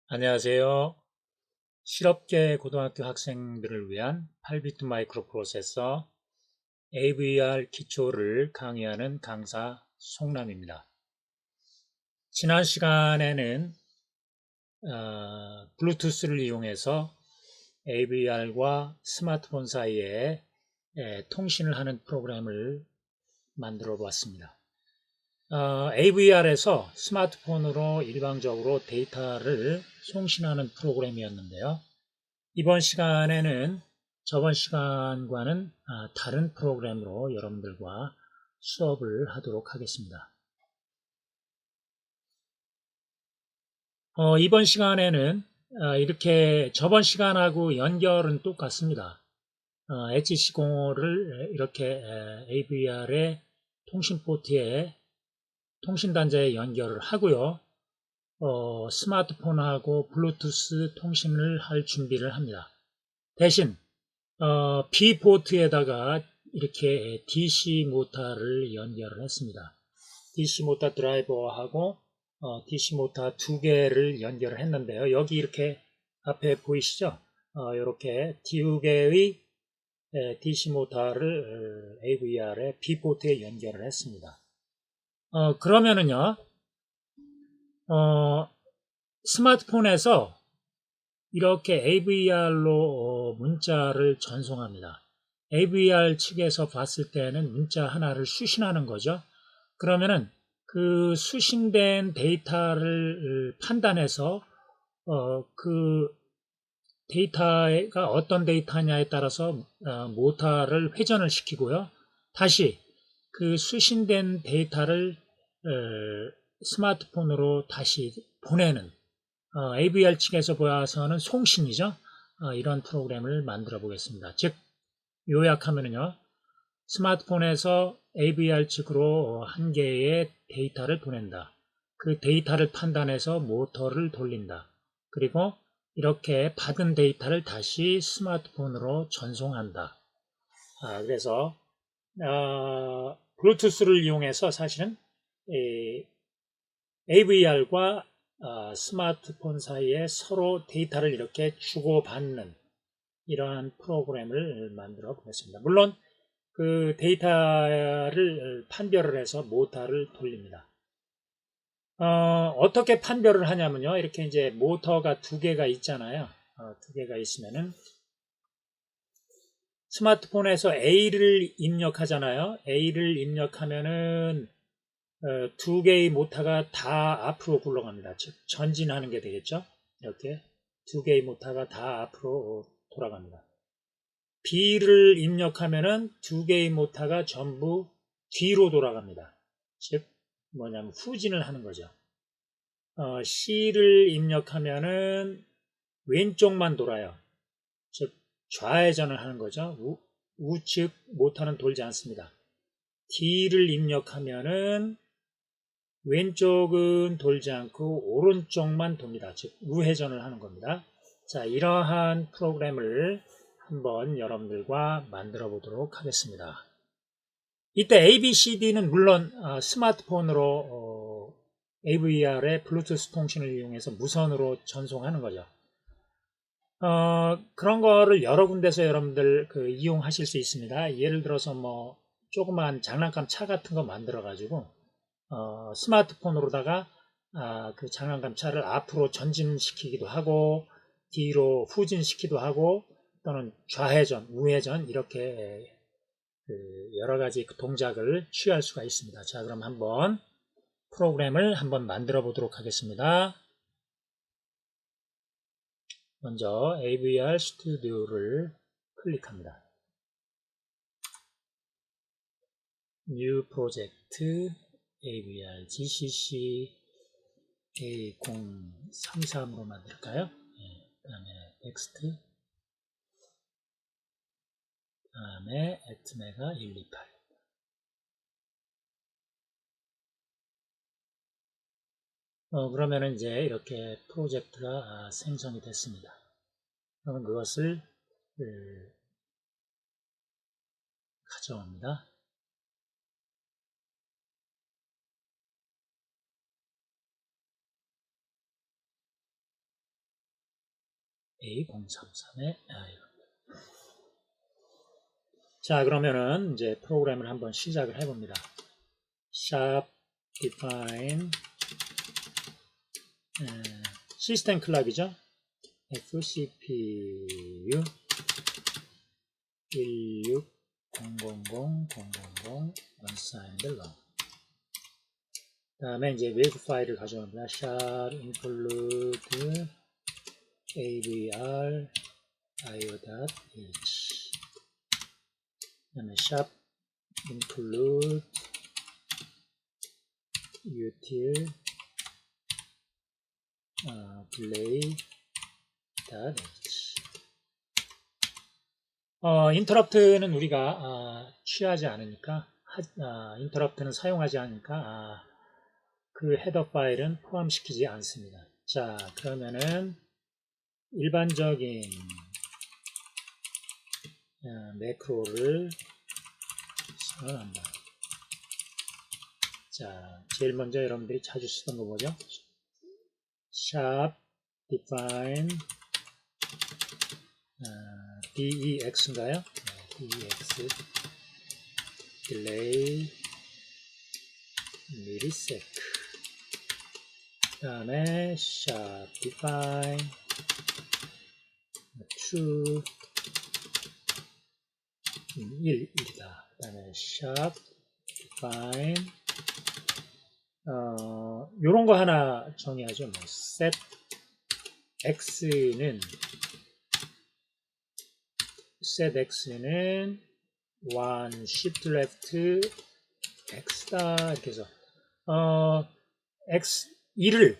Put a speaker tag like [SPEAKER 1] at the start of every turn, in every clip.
[SPEAKER 1] 안녕하세요. 실업계 고등학교 학생들을 위한 8비트 마이크로 프로세서 AVR 기초를 강의하는 강사 송남입니다. 지난 시간에는 블루투스를 이용해서 AVR과 스마트폰 사이에 통신을 하는 프로그램을 만들어 보았습니다. AVR에서 스마트폰으로 일방적으로 데이터를 송신하는 프로그램이었는데요. 이번 시간에는 저번 시간과는 다른 프로그램으로 여러분들과 수업을 하도록 하겠습니다. 이번 시간에는 이렇게 저번 시간하고 연결은 똑같습니다. HC05를 이렇게 AVR의 통신 포트에 통신 단자에 연결을 하고요. 스마트폰하고 블루투스 통신을 할 준비를 합니다. 대신 B 포트에다가 이렇게 DC 모터를 연결을 했습니다. DC 모터 드라이버하고 DC 모터 두 개를 연결을 했는데요. 여기 이렇게 앞에 보이시죠? 이렇게 두 개의 DC 모터를 AVR의 B 포트에 연결을 했습니다. 그러면은요, 스마트폰에서 이렇게 AVR로 문자를 전송합니다. AVR 측에서 봤을 때는 문자 하나를 수신하는 거죠. 그러면은 그 수신된 데이터를 판단해서 그 데이터가 어떤 데이터냐에 따라서 모터를 회전을 시키고요. 다시 그 수신된 데이터를 스마트폰으로 다시 보내는 AVR 측에서 보아서는 송신이죠. 이런 프로그램을 만들어 보겠습니다. 즉 요약하면요. 스마트폰에서 AVR 측으로 한 개의 데이터를 보낸다. 그 데이터를 판단해서 모터를 돌린다. 그리고 이렇게 받은 데이터를 다시 스마트폰으로 전송한다. 그래서 블루투스를 이용해서 사실은 AVR과 스마트폰 사이에 서로 데이터를 이렇게 주고받는 이러한 프로그램을 만들어 보겠습니다. 물론 그 데이터를 판별을 해서 모터를 돌립니다. 어떻게 판별을 하냐면요. 이렇게 이제 모터가 두 개가 있잖아요. 두 개가 있으면은 스마트폰에서 A를 입력하잖아요. A를 입력하면은 두 개의 모터가 다 앞으로 굴러갑니다. 즉 전진하는 게 되겠죠. 이렇게 두 개의 모터가 다 앞으로 돌아갑니다. B를 입력하면은 두 개의 모터가 전부 뒤로 돌아갑니다. 즉 뭐냐면 후진을 하는 거죠. C를 입력하면은 왼쪽만 돌아요. 즉 좌회전을 하는 거죠. 우측 모터는 돌지 않습니다. D를 입력하면은 왼쪽은 돌지 않고 오른쪽만 돕니다. 즉 우회전을 하는 겁니다. 자, 이러한 프로그램을 한번 여러분들과 만들어 보도록 하겠습니다. 이때 ABCD는 물론 스마트폰으로 AVR의 블루투스 통신을 이용해서 무선으로 전송하는 거죠. 그런 거를 여러 군데서 여러분들 이용하실 수 있습니다. 예를 들어서 뭐 조그만 장난감 차 같은 거 만들어 가지고 스마트폰으로다가 그 장난감 차를 앞으로 전진시키기도 하고 뒤로 후진시키기도 하고 또는 좌회전, 우회전 이렇게 여러 가지 동작을 취할 수가 있습니다. 자, 그럼 한번 프로그램을 한번 만들어 보도록 하겠습니다. 먼저 AVR 스튜디오를 클릭합니다. New Project AVR GCC A033으로 만들까요? 그 다음에 Next, 그 다음에 atmega 128. 그러면은 이제 이렇게 프로젝트가 생성이 됐습니다. 그러면 그것을 가져옵니다. A033에 자, 그러면은 이제 프로그램을 한번 시작을 해봅니다. sharp define 시스템 클락이죠. fcpu 1600000 unsigned log. 다음에 이제 웨이브 파일을 가져옵니다. sharp include avr io.h. 그다음에 sharp include util delay.h. 인터럽트는 우리가 취하지 않으니까 인터럽트는 사용하지 않으니까 그 헤더 파일은 포함시키지 않습니다. 자, 그러면은 일반적인 매크로를 선언한다. 자, 제일 먼저 여러분들이 자주 쓰던 거 뭐죠? sharp define DEX인가요? DEX delay millisec. 그 다음에 sharp define true 1이다. 그 다음에 sharp define 요런 거 하나 정의하죠. 뭐 set x는 1 shift left x다 이렇게 해서 x 1을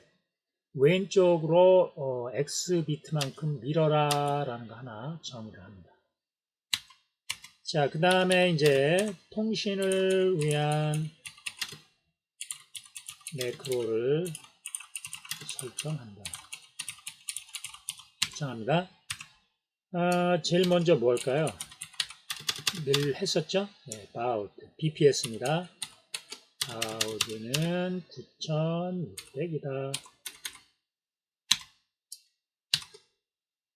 [SPEAKER 1] 왼쪽으로 x 비트만큼 밀어라 라는 거 하나 정의를 합니다. 자, 그 다음에 이제 통신을 위한 매크로를 설정합니다. 제일 먼저 뭘까요? 늘 했었죠? 네, baud, bps입니다. baud는 9600이다.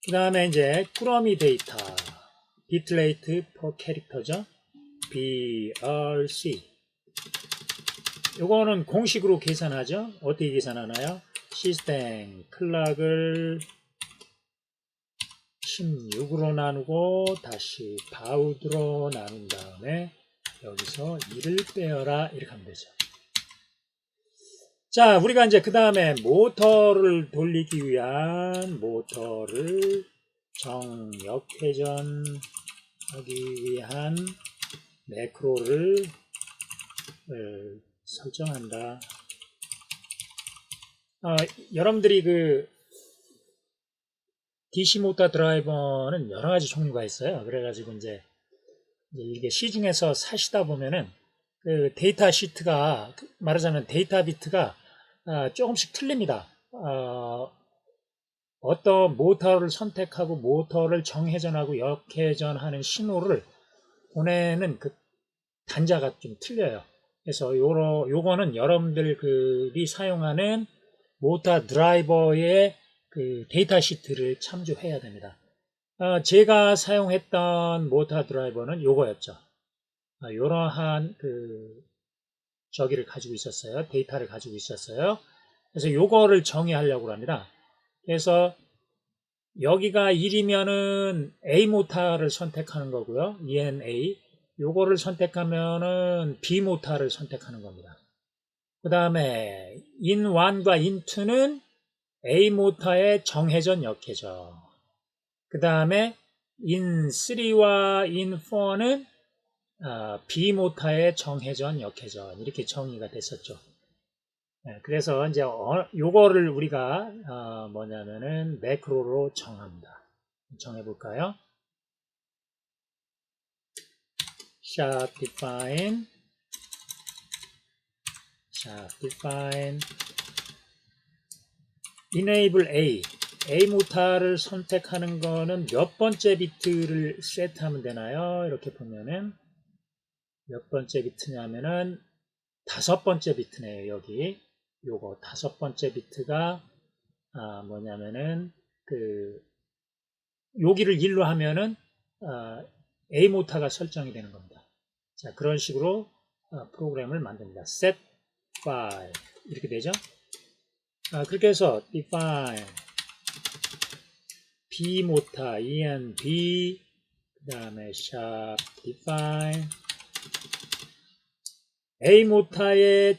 [SPEAKER 1] 그 다음에 이제 꾸러미 데이터, bitrate per character죠? brc. 요거는 공식으로 계산하죠? 어떻게 계산하나요? 시스템 클락을 16으로 나누고 다시 바우드로 나눈 다음에 여기서 1을 빼어라 이렇게 하면 되죠. 자, 우리가 이제 그 다음에 모터를 돌리기 위한 모터를 정역회전하기 위한 매크로를 설정한다. 여러분들이 그 DC 모터 드라이버는 여러 가지 종류가 있어요. 그래가지고 이제 이게 시중에서 사시다 보면은 그 데이터 시트가 말하자면 데이터 비트가 조금씩 틀립니다. 어떤 모터를 선택하고 모터를 정회전하고 역회전하는 신호를 보내는 그 단자가 좀 틀려요. 그래서 요거는 여러분들이 사용하는 모터 드라이버의 그 데이터 시트를 참조해야 됩니다. 제가 사용했던 모터 드라이버는 요거였죠. 요러한 저기를 가지고 있었어요. 데이터를 가지고 있었어요. 그래서 요거를 정의하려고 합니다. 그래서 여기가 1이면은 A 모터를 선택하는 거고요. ENA. 요거를 선택하면은 B 모터를 선택하는 겁니다. 그 다음에 in1과 in2는 A 모터의 정회전 역회전. 그 다음에 in3와 in4는 B 모터의 정회전 역회전 이렇게 정의가 됐었죠. 그래서 이제 요거를 우리가 뭐냐면은 매크로로 정합니다. 정해볼까요? sharp define enable A 모터를 선택하는 거는 몇 번째 비트를 세트하면 되나요? 이렇게 보면은 몇 번째 비트냐면은 5번째 비트네요. 여기 요거 5번째 비트가 뭐냐면은 여기를 1로 하면은 A 모타가 설정이 되는 겁니다. 자, 그런 식으로 프로그램을 만듭니다. set file 이렇게 되죠. 그렇게 해서 define b 모타 env 그 다음에 sharp define A 모타의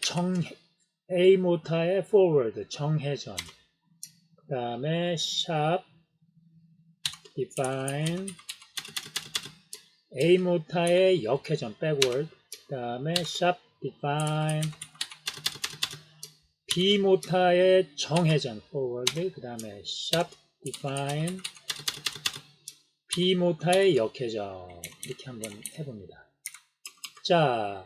[SPEAKER 1] forward 정회전 그 다음에 sharp define A 모타의 역회전 backward 그 다음에 sharp define B 모타의 정회전 forward 그 다음에 sharp define B 모타의 역회전 이렇게 한번 해봅니다. 자,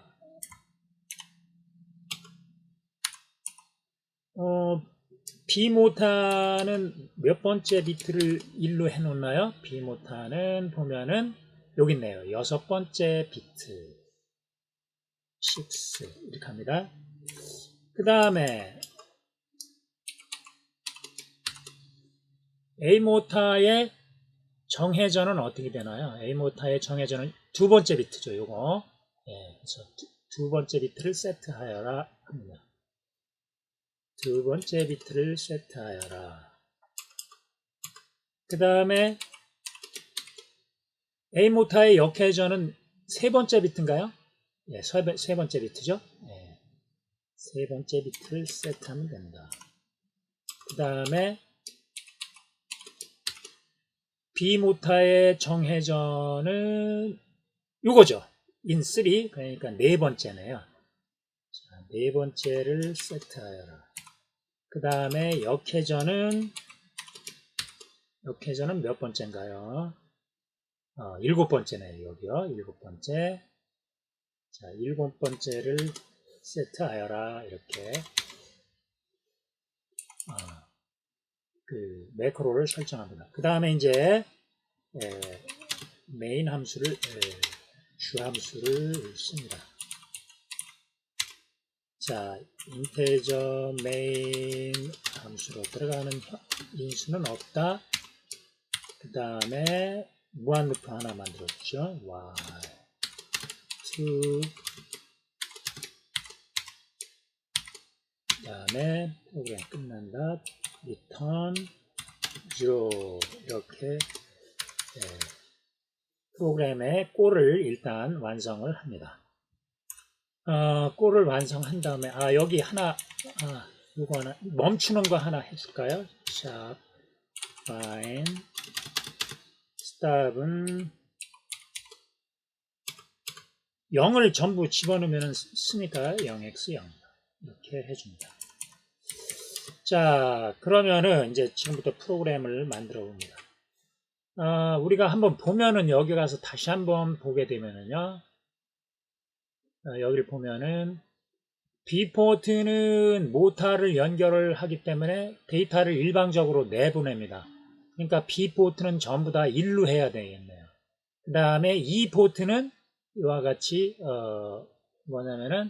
[SPEAKER 1] B 모타는 몇 번째 비트를 1로 해놓나요? B 모타는 보면은 여기 있네요. 6번째 비트 6 이렇게 합니다. 그 다음에 A 모타의 정회전은 어떻게 되나요? A 모타의 정회전은 2번째 비트죠. 요거. 예, 그래서 두 번째 비트를 세트하여라 합니다. 2번째 비트를 세트하여라. 그 다음에 A 모타의 역회전은 3번째 비트인가요? 예, 3번째 비트죠. 예, 3번째 비트를 세트하면 됩니다. 그 다음에 B 모타의 정회전은 요거죠. in 3 그러니까 4번째네요. 자, 4번째를 세트하여라. 그 다음에 역회전은 몇 번째인가요? 7번째네요. 여기요. 7번째. 자, 7번째를 세트하여라. 이렇게 그 매크로를 설정합니다. 그 다음에 이제 메인 함수를 주 함수를 씁니다. 자, 인테저 메인 함수로 들어가는 인수는 없다. 그 다음에 무한 루프 하나 만들었죠. while to 그 다음에 프로그램 끝난다. return 0 이렇게 프로그램의 꼴을 일단 완성을 합니다. 꼴을 완성한 다음에 여기 하나 요거 하나 멈추는 거 하나 해줄까요? sharp find stop은 0을 전부 집어넣으면 쓰니까 0x 0 이렇게 해줍니다. 자, 그러면은 이제 지금부터 프로그램을 만들어 봅니다. 우리가 한번 보면은 여기 가서 다시 한번 보게 되면은요, 여기를 보면은 B포트는 모타를 연결을 하기 때문에 데이터를 일방적으로 내보냅니다. 그러니까 B포트는 전부 다 1로 해야 되겠네요. 그 다음에 E포트는 이와 같이 뭐냐면은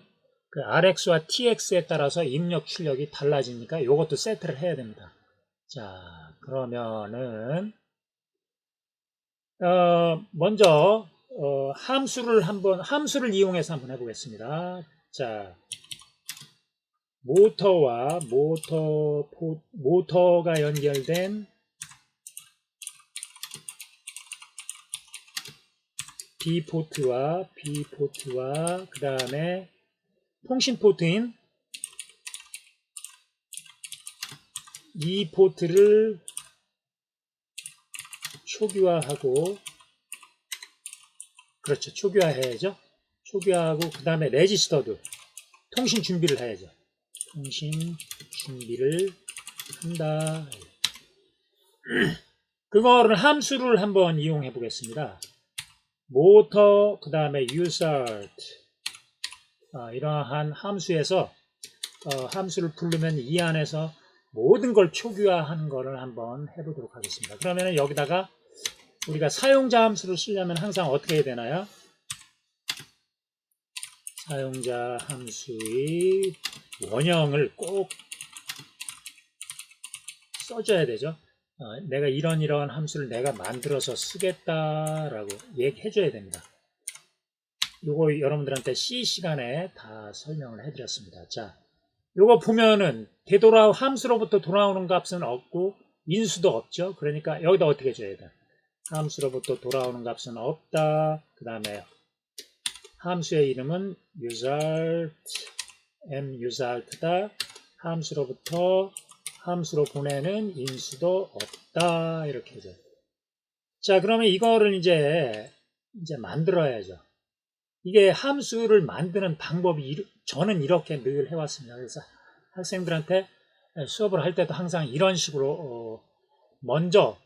[SPEAKER 1] 그 RX와 TX에 따라서 입력 출력이 달라지니까 이것도 세트를 해야 됩니다. 자, 그러면은 먼저 함수를 이용해서 한번 해보겠습니다. 자, 모터가 연결된 B포트와 그 다음에 통신 포트인 E포트를 초기화하고, 그렇죠. 초기화해야죠. 초기화하고, 그 다음에 레지스터도 통신 준비를 해야죠. 통신 준비를 한다. 그거를 함수를 한번 이용해 보겠습니다. 모터, 그 다음에 usert. 이러한 함수에서, 함수를 부르면 이 안에서 모든 걸 초기화하는 거를 한번 해보도록 하겠습니다. 그러면 여기다가 우리가 사용자 함수를 쓰려면 항상 어떻게 해야 되나요? 사용자 함수의 원형을 꼭 써줘야 되죠. 내가 이런 함수를 내가 만들어서 쓰겠다라고 얘기해 줘야 됩니다. 요거 여러분들한테 C 시간에 다 설명을 해드렸습니다. 자, 요거 보면은 함수로부터 돌아오는 값은 없고 인수도 없죠. 그러니까 여기다 어떻게 줘야 돼? 함수로부터 돌아오는 값은 없다. 그 다음에 함수의 이름은 musalt다. 함수로 보내는 인수도 없다. 이렇게 해줘요. 자, 그러면 이거를 이제 만들어야죠. 이게 함수를 만드는 방법이 저는 이렇게 늘 해왔습니다. 그래서 학생들한테 수업을 할 때도 항상 이런 식으로 먼저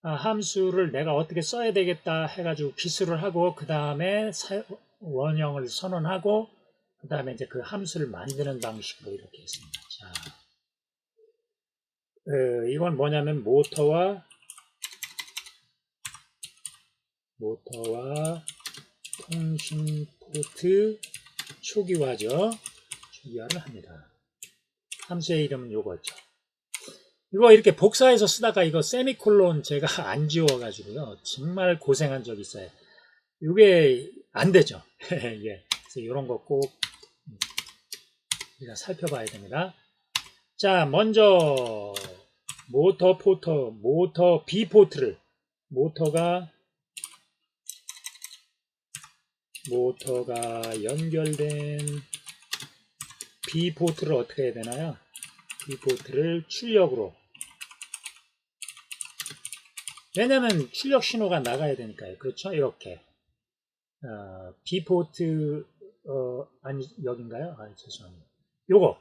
[SPEAKER 1] 함수를 내가 어떻게 써야 되겠다 해가지고 기술을 하고 그 다음에 원형을 선언하고 그 다음에 이제 그 함수를 만드는 방식으로 이렇게 했습니다. 자, 이건 뭐냐면 모터와 통신 포트 초기화죠. 초기화를 합니다. 함수의 이름은 요거죠. 이거 이렇게 복사해서 쓰다가 이거 세미콜론 제가 안 지워가지고요. 정말 고생한 적이 있어요. 이게 안 되죠. 예. 그래서 이런 거 꼭 우리가 살펴봐야 됩니다. 자, 먼저 모터 B 포트를 모터가 연결된 B 포트를 어떻게 해야 되나요? B 포트를 출력으로. 왜냐면 출력 신호가 나가야 되니까요. 그렇죠? 이렇게. B 포트, 아니, 여긴가요? 죄송합니다. 요거.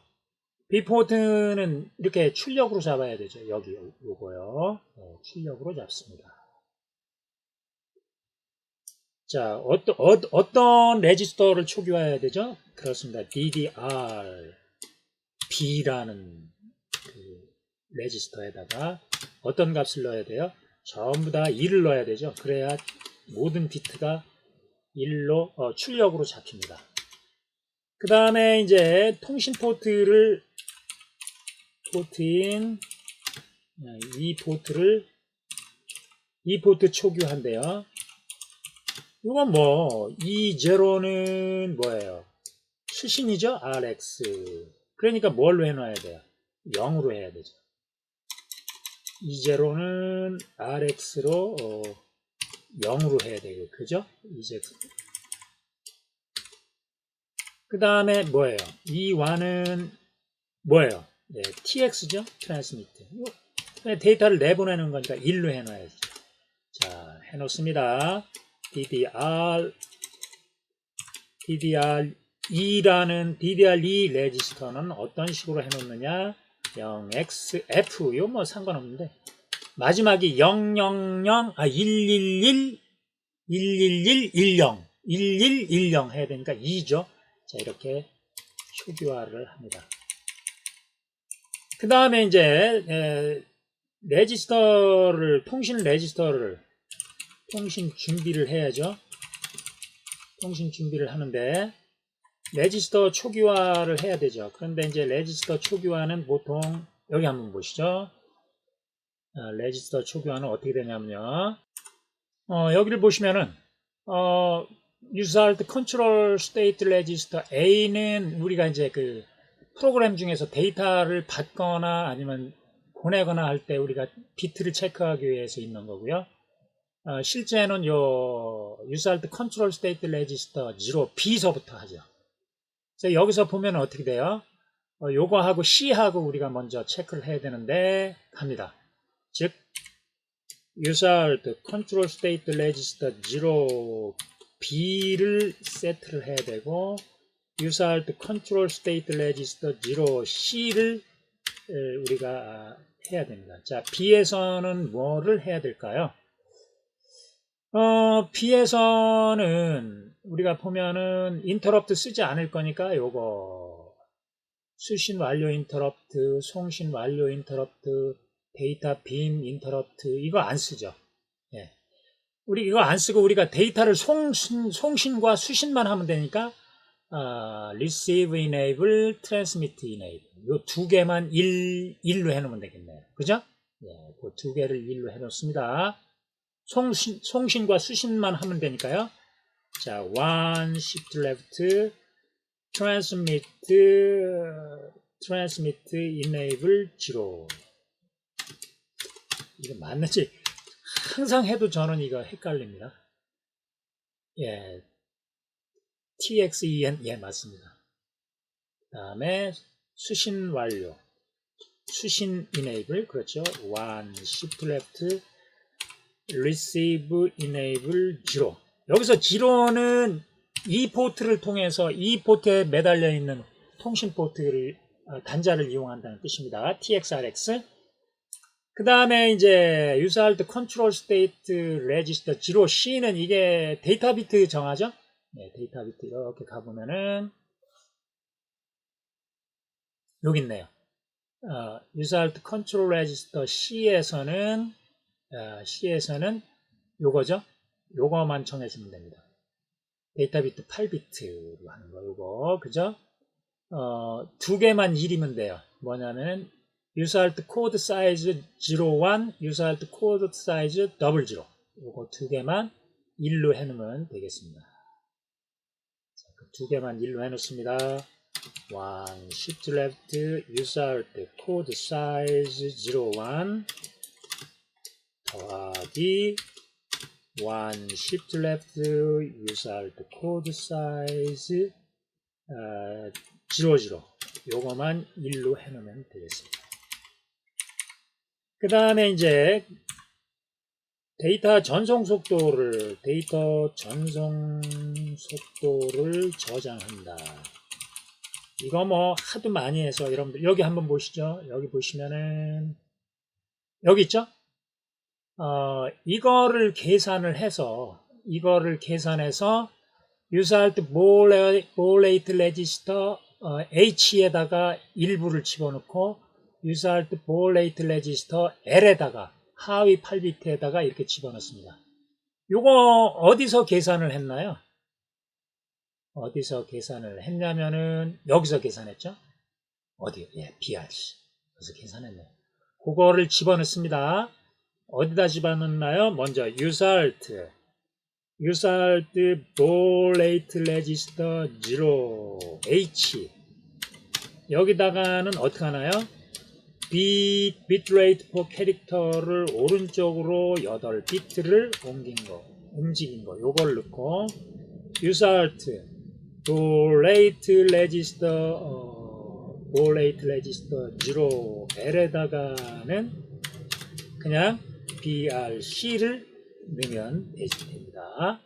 [SPEAKER 1] B 포트는 이렇게 출력으로 잡아야 되죠. 여기, 요거요. 출력으로 잡습니다. 자, 어떤 레지스터를 초기화해야 되죠? 그렇습니다. DDR-B라는 그 레지스터에다가 어떤 값을 넣어야 돼요? 전부 다 1을 넣어야 되죠. 그래야 모든 비트가 1로 출력으로 잡힙니다. 그 다음에 이제 통신 포트인 이 포트 초기화한대요. 이건 E0는 뭐예요? 수신이죠? RX. 그러니까 뭘로 해놔야 돼요? 0으로 해야 되죠. E0는 RX로 0으로 해야 되고, 그죠? 이제 그 다음에 뭐예요? E1은 뭐예요? 네, TX죠? 트랜스미트. 데이터를 내보내는 거니까 1로 해놔야죠. 자, 해놓습니다. DDR2 레지스터는 어떤 식으로 해놓느냐? 0xf, 이거 뭐 상관없는데. 마지막이 111, 1110 해야 되니까 2죠. 자, 이렇게 초기화를 합니다. 그 다음에 이제, 통신 준비를 해야죠. 통신 준비를 하는데, 레지스터 초기화를 해야 되죠. 그런데 이제 레지스터 초기화는 보통, 여기 한번 보시죠. 레지스터 초기화는 어떻게 되냐면요. 여기를 보시면은, Usart Control State Register A는 우리가 이제 그 프로그램 중에서 데이터를 받거나 아니면 보내거나 할 때 우리가 비트를 체크하기 위해서 있는 거고요. 실제는 요 Usart Control State Register 0 B서부터 하죠. 그래서 여기서 보면 어떻게 돼요? 요거하고 C하고 우리가 먼저 체크를 해야 되는데 갑니다. 즉 Usart Control State Register 0 B를 세트를 해야 되고 Usart Control State Register 0 C를 우리가 해야 됩니다. 자, B에서는 뭐를 해야 될까요? B에서는 우리가 보면은 인터럽트 쓰지 않을 거니까 요거 수신 완료 인터럽트, 송신 완료 인터럽트, 데이터 빔 인터럽트 이거 안 쓰죠. 예. 우리 이거 안 쓰고 우리가 데이터를 송신과 수신만 하면 되니까 receive enable, transmit enable 요 두 개만 1로 해놓으면 되겠네요. 그죠? 예, 그 두 개를 일로 해놓습니다. 송신과 수신만 하면 되니까요. 자, one shift left, transmit enable 0. 이거 맞는지 항상 해도 저는 이거 헷갈립니다. 예, TXEN, 예, 맞습니다. 그 다음에 수신 완료. 수신 enable, 그렇죠. one shift left, receive enable 0. 여기서 0는 이 포트를 통해서 이 포트에 매달려 있는 통신 포트를 단자를 이용한다는 뜻입니다. TXRX. 그 다음에 이제 user alt control state register 0 C는 이게 데이터 비트 정하죠. 네, 데이터 비트 이렇게 가보면은 여기 있네요. user alt control register C에서는 요거죠. 요거만 정해주면 됩니다. 데이터 비트 8비트로 하는 거, 요거, 그죠? 두 개만 1이면 돼요. 뭐냐면, user alt code size 01, user alt code size 00. 요거 두 개만 1로 해놓으면 되겠습니다. 자, 그 두 개만 1로 해놓습니다. one shift left, user alt code size 01, 더하기 one shift left, user alt code size 00. 요거만 1로 해놓으면 되겠습니다. 그 다음에 이제 데이터 전송 속도를 저장한다. 이거 뭐 하도 많이 해서 여러분들 여기 한번 보시죠. 여기 보시면은 여기 있죠? 이거를 계산해서 user alt baud rate register H에다가 일부를 집어넣고 user alt baud rate register L에다가 하위 8비트에다가 이렇게 집어넣습니다. 요거 어디서 계산을 했나요? 어디서 계산을 했냐면은 여기서 계산했죠? 어디요? 예, BRC. 그래서 계산했네요. 그거를 집어넣습니다. 어디다 집어넣나요? 먼저 user alt baud rate register 0 H 여기다가는 어떻게 하나요? bitrate per character를 오른쪽으로 8비트를 움직인 거 요걸 넣고 user alt baud rate register 0 L에다가는 그냥 BRC를 넣으면 됩니다.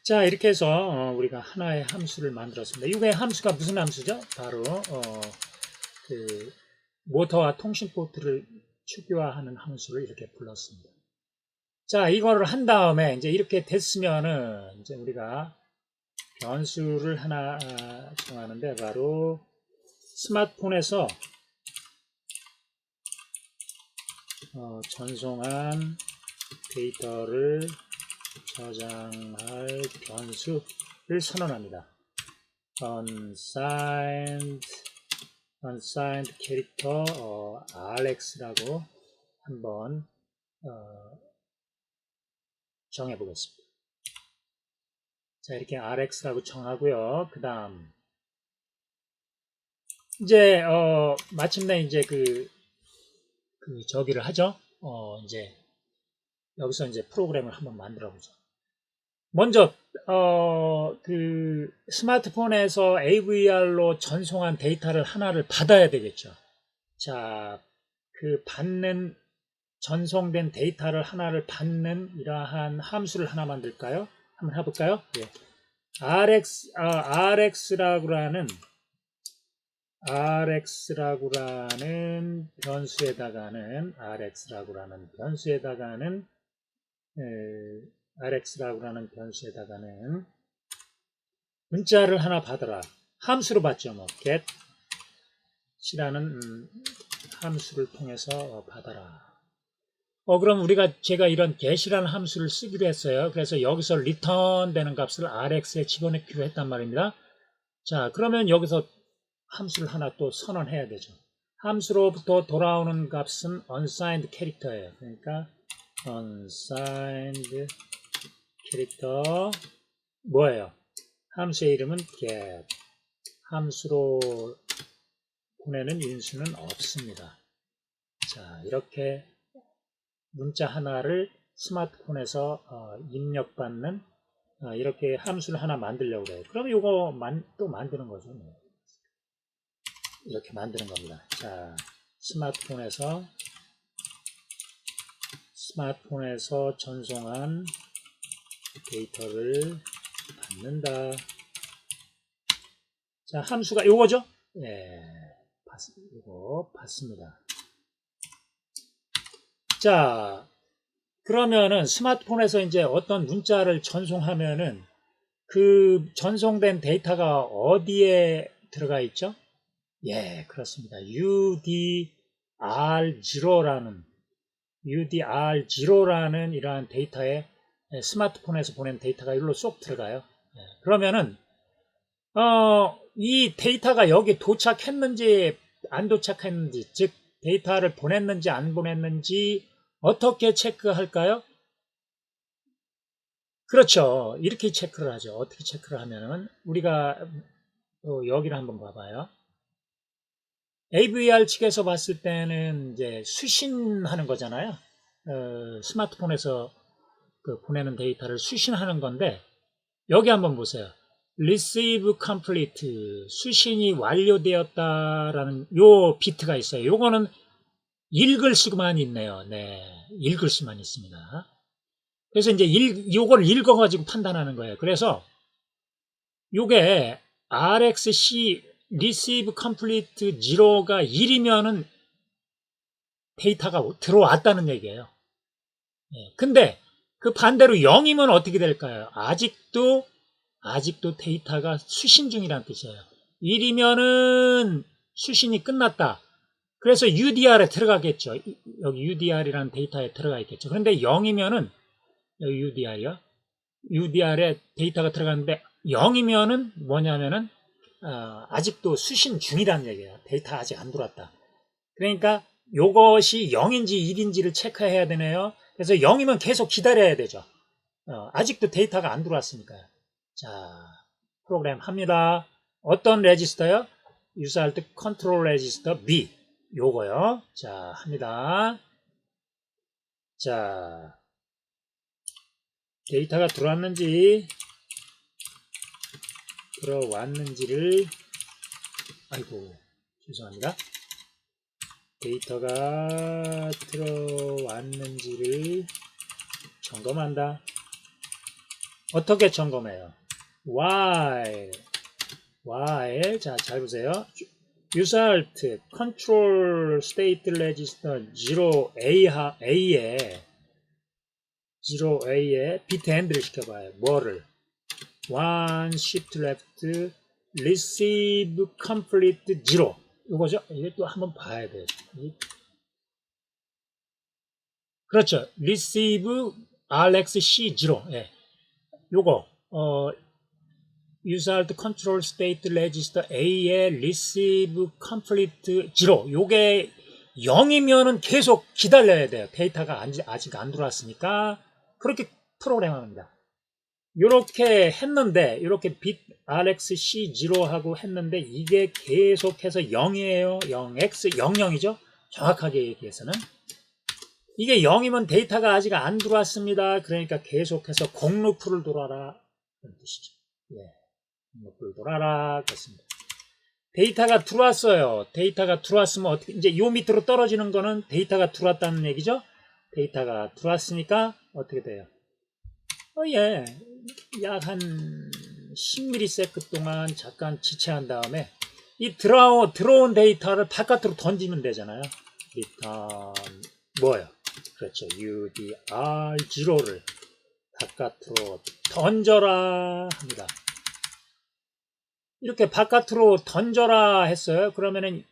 [SPEAKER 1] 자, 이렇게 해서 우리가 하나의 함수를 만들었습니다. 이게 함수가 무슨 함수죠? 바로 그 모터와 통신 포트를 추교화하는 함수를 이렇게 불렀습니다. 자, 이거를 한 다음에 이제 이렇게 됐으면은 이제 우리가 변수를 하나 정하는데 바로 스마트폰에서 전송한 데이터를 저장할 변수를 선언합니다. unsigned character rx라고 한번 정해 보겠습니다. 자, 이렇게 rx라고 정하고요. 그 다음 이제 마침내 이제 저기를 하죠. 이제 여기서 이제 프로그램을 한번 만들어 보죠. 먼저 그 스마트폰에서 AVR로 전송한 데이터를 하나를 받아야 되겠죠. 자, 그 전송된 데이터를 하나를 받는 이러한 함수를 하나 만들까요? 한번 해볼까요? 예. rx라고라는 변수에다가는 문자를 하나 받아라. 함수로 받죠. 뭐 get이라는 함수를 통해서 받아라. 그럼 제가 이런 get이라는 함수를 쓰기로 했어요. 그래서 여기서 return 되는 값을 rx에 집어넣기로 했단 말입니다. 자, 그러면 여기서 함수를 하나 또 선언해야 되죠. 함수로부터 돌아오는 값은 unsigned 캐릭터예요. 그러니까 unsigned 캐릭터 뭐예요? 함수의 이름은 get. 함수로 보내는 인수는 없습니다. 자, 이렇게 문자 하나를 스마트폰에서 입력받는 이렇게 함수를 하나 만들려고 해요. 그럼 이거 또 만드는 거죠. 이렇게 만드는 겁니다. 자, 스마트폰에서 전송한 데이터를 받는다. 자, 함수가 요거죠? 예, 이거 받습니다. 자, 그러면은 스마트폰에서 이제 어떤 문자를 전송하면은 그 전송된 데이터가 어디에 들어가 있죠? 예, 그렇습니다. UDR0라는 이러한 데이터에 스마트폰에서 보낸 데이터가 일로 쏙 들어가요. 예, 그러면은 이 데이터가 여기 도착했는지 안 도착했는지, 즉 데이터를 보냈는지 안 보냈는지 어떻게 체크할까요? 그렇죠. 이렇게 체크를 하죠. 어떻게 체크를 하면은 우리가 여기를 한번 봐봐요. AVR 측에서 봤을 때는 이제 수신하는 거잖아요. 스마트폰에서 보내는 데이터를 수신하는 건데 여기 한번 보세요. Receive complete, 수신이 완료되었다라는 요 비트가 있어요. 요거는 읽을 수만 있네요. 네, 읽을 수만 있습니다. 그래서 이제 요걸 읽어가지고 판단하는 거예요. 그래서 요게 RxC receive complete 0가 1이면은 데이터가 들어왔다는 얘기예요. 근데 그 반대로 0이면 어떻게 될까요? 아직도 데이터가 수신 중이라는 뜻이에요. 1이면은 수신이 끝났다. 그래서 UDR에 들어가겠죠. 여기 UDR이라는 데이터에 들어가 있겠죠. 그런데 0이면은 여기 UDR이요. UDR에 데이터가 들어갔는데 0이면은 뭐냐면은 아직도 수신 중이라는 얘기예요. 데이터 아직 안 들어왔다. 그러니까 요것이 0인지 1인지를 체크해야 되네요. 그래서 0이면 계속 기다려야 되죠. 아직도 데이터가 안 들어왔으니까요. 자, 프로그램 합니다. 어떤 레지스터요? 유사할 때 컨트롤 레지스터 B. 요거요. 자, 합니다. 자, 데이터가 들어왔는지를 아이고 죄송합니다. 데이터가 들어왔는지를 점검한다. 어떻게 점검해요? while 자, 잘 보세요. result control state register 0A에 bit end를 시켜봐요. 뭐를? one shift left receive complete 0 이거죠. 이게 또 한번 봐야 돼요. 그렇죠. receive RxC0 예. 요거 result control state register A의 receive complete 0 요게 0이면은 계속 기다려야 돼요. 데이터가 아직 안 들어왔으니까 그렇게 프로그램합니다. 이렇게 했는데 이렇게 bit RxC0 하고 했는데 이게 계속해서 0이에요. 0x 00이죠. 정확하게 얘기해서는 이게 0이면 데이터가 아직 안 들어왔습니다. 그러니까 계속해서 공루프를 돌아라 그런 뜻이죠. 예, 공루프를 돌아라 그렇습니다. 데이터가 들어왔어요. 데이터가 들어왔으면 어떻게 이제 요 밑으로 떨어지는 거는 데이터가 들어왔다는 얘기죠. 데이터가 들어왔으니까 어떻게 돼요? 예, 약 한 10ms 동안 잠깐 지체한 다음에 이 들어온 데이터를 바깥으로 던지면 되잖아요. 리턴 뭐예요? 그렇죠. UDR0를 바깥으로 던져라 합니다. 이렇게 바깥으로 던져라 했어요. 그러면은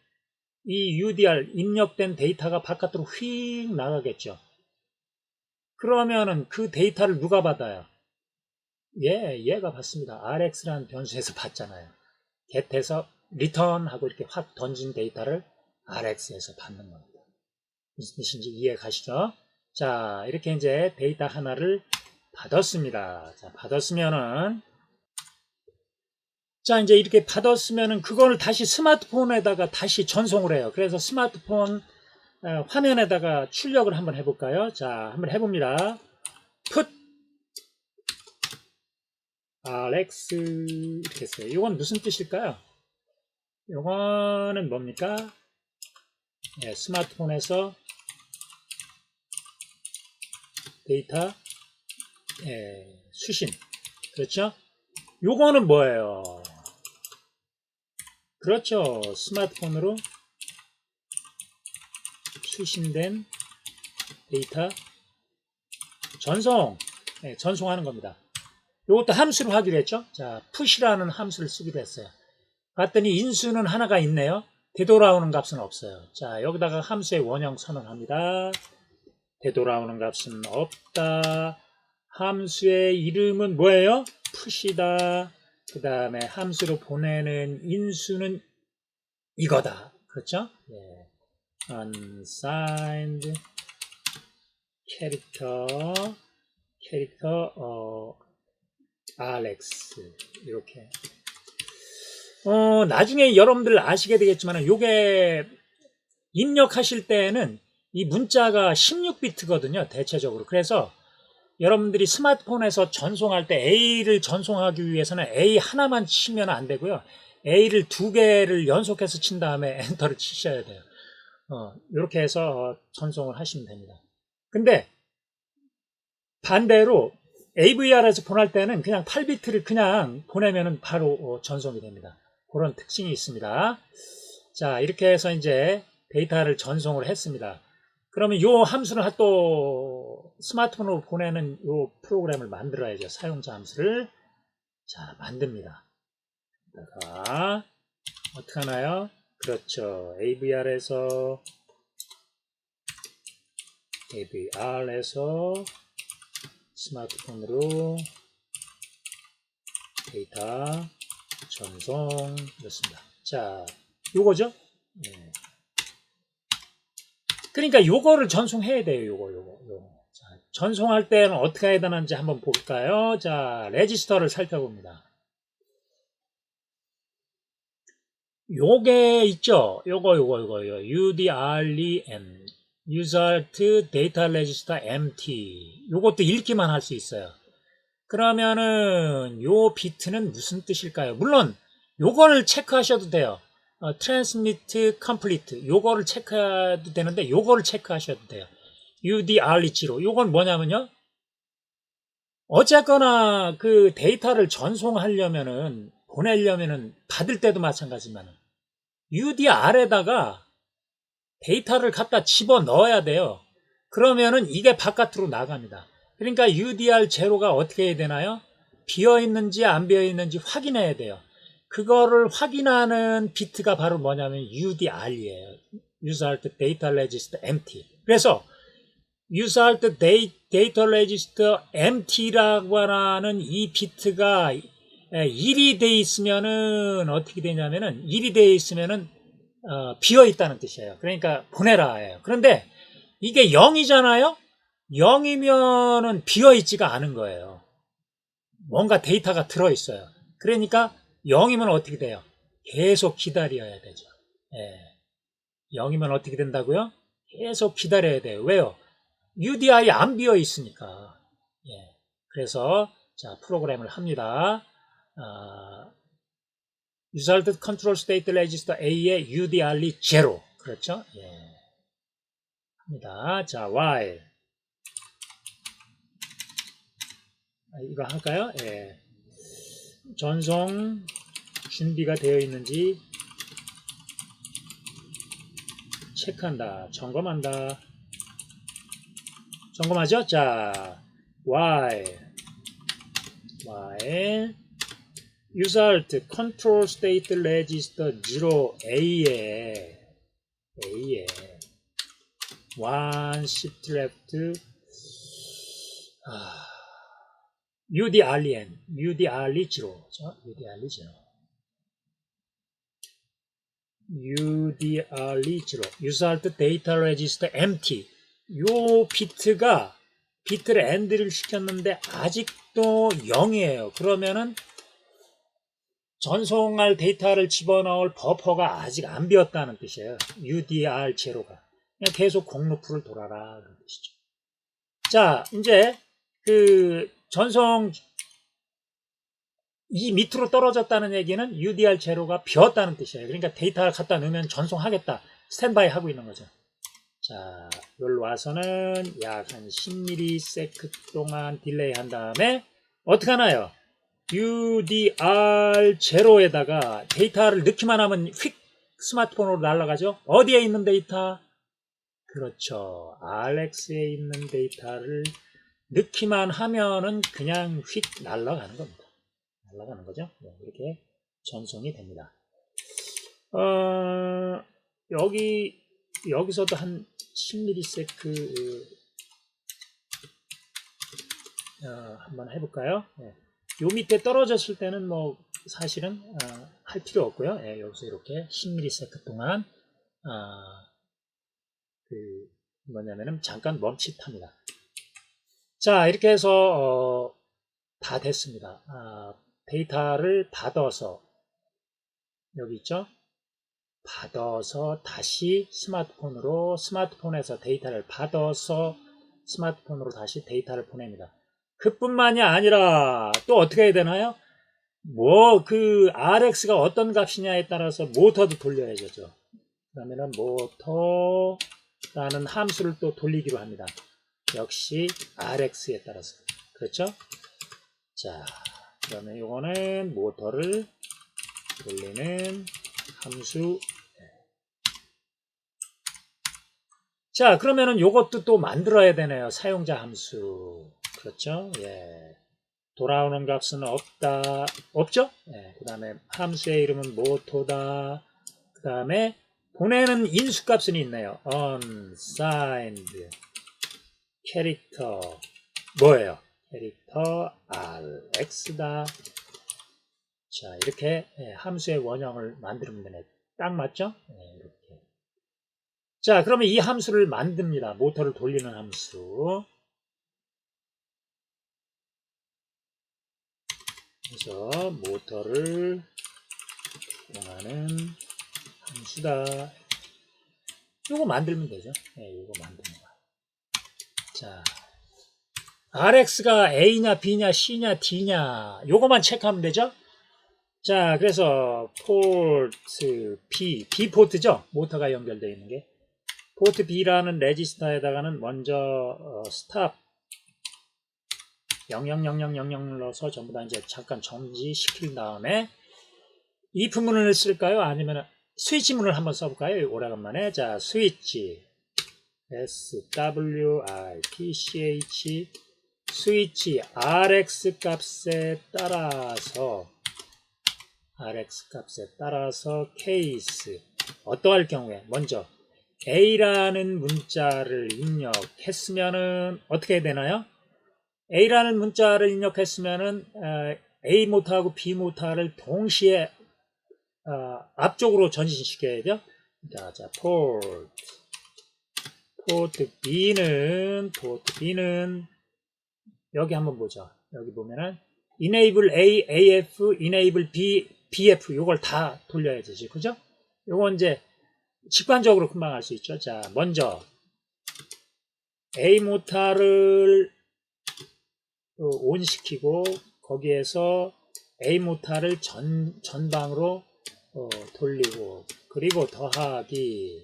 [SPEAKER 1] 이 UDR 입력된 데이터가 바깥으로 휙 나가겠죠. 그러면은 그 데이터를 누가 받아요? 얘가 받습니다. RX라는 변수에서 받잖아요. get에서 return 하고 이렇게 확 던진 데이터를 Rx에서 받는 겁니다. 무슨 뜻인지 이해 가시죠? 자, 이렇게 이제 데이터 하나를 받았습니다. 자, 받았으면은, 자, 이제 이렇게 받았으면은 그거를 다시 스마트폰에다가 다시 전송을 해요. 그래서 스마트폰 화면에다가 출력을 한번 해볼까요? 자, 한번 해봅니다. put rx 이렇게 했어요. 이건 무슨 뜻일까요? 이거는 뭡니까? 네, 스마트폰에서 데이터 수신. 그렇죠? 요거는 뭐예요? 그렇죠. 스마트폰으로 수신된 데이터 전송. 네, 전송하는 겁니다. 요것도 함수로 하기로 했죠. 자, push라는 함수를 쓰기로 했어요. 봤더니 인수는 하나가 있네요. 되돌아오는 값은 없어요. 자, 여기다가 함수의 원형 선언합니다. 되돌아오는 값은 없다. 함수의 이름은 뭐예요? push이다. 그 다음에 함수로 보내는 인수는 이거다. 그렇죠? 예. unsigned character rx 이렇게. 나중에 여러분들 아시게 되겠지만 요게 입력하실 때는 이 문자가 16비트거든요. 대체적으로. 그래서 여러분들이 스마트폰에서 전송할 때 A를 전송하기 위해서는 A 하나만 치면 안 되고요. A를 두 개를 연속해서 친 다음에 엔터를 치셔야 돼요. 이렇게 해서 전송을 하시면 됩니다. 근데 반대로 AVR에서 보낼 때는 그냥 8비트를 그냥 보내면 바로 전송이 됩니다. 그런 특징이 있습니다. 자, 이렇게 해서 이제 데이터를 전송을 했습니다. 그러면 이 함수는 또 스마트폰으로 보내는 이 프로그램을 만들어야죠. 사용자 함수를. 자, 만듭니다. 그러다가 어떻게 하나요? 그렇죠. AVR에서 스마트폰으로 데이터 전송 이렇습니다. 자, 요거죠? 네. 그러니까 요거를 전송해야 돼요. 요거. 자, 전송할 때는 어떻게 해야 되는지 한번 볼까요? 자, 레지스터를 살펴봅니다. 요게 있죠? 요거. UDREM. Usert Data Register MT. 요것도 읽기만 할 수 있어요. 그러면은 요 비트는 무슨 뜻일까요? 물론 요거를 체크하셔도 돼요. Transmit Complete 요거를 체크해도 되는데 요거를 체크하셔도 돼요. UDREG로 요건 뭐냐면요. 어쨌거나 그 데이터를 전송하려면은 보내려면은 받을 때도 마찬가지지만 UDR에다가 데이터를 갖다 집어 넣어야 돼요. 그러면은 이게 바깥으로 나갑니다. 그러니까 UDR 제로가 어떻게 해야 되나요? 비어 있는지 안 비어 있는지 확인해야 돼요. 그거를 확인하는 비트가 바로 뭐냐면 UDR이에요. User Data Register Empty. 그래서 User Data Register Empty라고 하는 이 비트가 1이 돼 있으면은 어떻게 되냐면은 1이 돼 있으면은 비어 있다는 뜻이에요. 그러니까 보내라예요. 그런데 이게 0이잖아요. 0이면은 비어 있지가 않은 거예요. 뭔가 데이터가 들어 있어요. 그러니까 0이면 어떻게 돼요? 계속 기다려야 되죠. 예. 0이면 어떻게 된다고요? 계속 기다려야 돼요. 왜요? UDI 안 비어 있으니까. 예. 그래서 자 프로그램을 합니다. Result Control State Register A의 UDR이 0. 그렇죠? 예. 합니다. 자, while. 이거 할까요? 예. 전송 준비가 되어 있는지 체크한다. 점검한다. 점검하죠? 자, while Result Control State Register 0A에 one shift left UDRE 0. UDRE 0. UDR이 0. Result Data Register Empty. 요 비트를 AND를 시켰는데 아직도 0이에요. 그러면은 전송할 데이터를 집어넣을 버퍼가 아직 안 비었다는 뜻이에요. UDR 제로가. 그냥 계속 공루프를 돌아라 그런 뜻이죠. 자, 이제 그 전송 이 밑으로 떨어졌다는 얘기는 UDR 제로가 비었다는 뜻이에요. 그러니까 데이터를 갖다 넣으면 전송하겠다. 스탠바이 하고 있는 거죠. 자, 여기로 와서는 약 한 10ms 동안 딜레이 한 다음에 어떻게 하나요? UDR0에다가 데이터를 넣기만 하면 휙 스마트폰으로 날아가죠. 어디에 있는 데이터? 그렇죠. RX에 있는 데이터를 넣기만 하면은 그냥 휙 날아가는 겁니다. 날아가는 거죠. 이렇게 전송이 됩니다. 여기서도 한 10ms 한번 해볼까요? 요 밑에 떨어졌을 때는 뭐 사실은 할 필요 없고요. 여기서 이렇게 10ms 동안 뭐냐면은 잠깐 멈칫합니다. 자, 이렇게 해서 다 됐습니다. 데이터를 받아서 여기 있죠? 받아서 다시 스마트폰에서 데이터를 받아서 스마트폰으로 다시 데이터를 보냅니다. 그뿐만이 아니라 또 어떻게 해야 되나요? RX가 어떤 값이냐에 따라서 모터도 돌려야죠. 그러면은 모터라는 함수를 또 돌리기로 합니다. 역시 RX에 따라서. 그렇죠? 자, 그러면 이거는 모터를 돌리는 함수. 자, 그러면은 요것도 또 만들어야 되네요. 사용자 함수. 그렇죠? 돌아오는 값은 없죠? 그 다음에 함수의 이름은 모토다. 그 다음에 보내는 인수값은 있네요. unsigned 캐릭터 뭐예요? 캐릭터 rx다. 자, 이렇게 함수의 원형을 만들면 되네. 딱 맞죠? 이렇게. 자, 그러면 이 함수를 만듭니다. 모터를 돌리는 함수. 그래서 모터를 이용하는 함수다. 요거 만들면 되죠. 요거 만듭니다. 자, RX가 A냐, B냐, C냐, D냐, 요거만 체크하면 되죠. 자, 그래서 포트 B 포트죠. 모터가 연결되어 있는 게. 포트 B라는 레지스터에다가는 먼저 스탑 000000 눌러서 전부 다 이제 잠깐 정지시킨 다음에 if문을 쓸까요? 아니면 스위치문을 한번 써볼까요? 오래간만에. 자, 스위치 switch 스위치 RX 값에 따라서 케이스 어떠할 경우에 먼저 A라는 문자를 입력했으면은 어떻게 해야 되나요? A라는 문자를 입력했으면은 A 모터하고 B 모터를 동시에 앞쪽으로 전진시켜야죠. 자, 포트 B는 여기 한번 보죠. 여기 보면은 enable A, AF, enable B, BF 요걸 다 돌려야 되지. 그죠? 요거 이제 직관적으로 금방 알 수 있죠. 자, 먼저 A 모터를 온 시키고 거기에서 A 모터를 전방으로 돌리고 그리고 더하기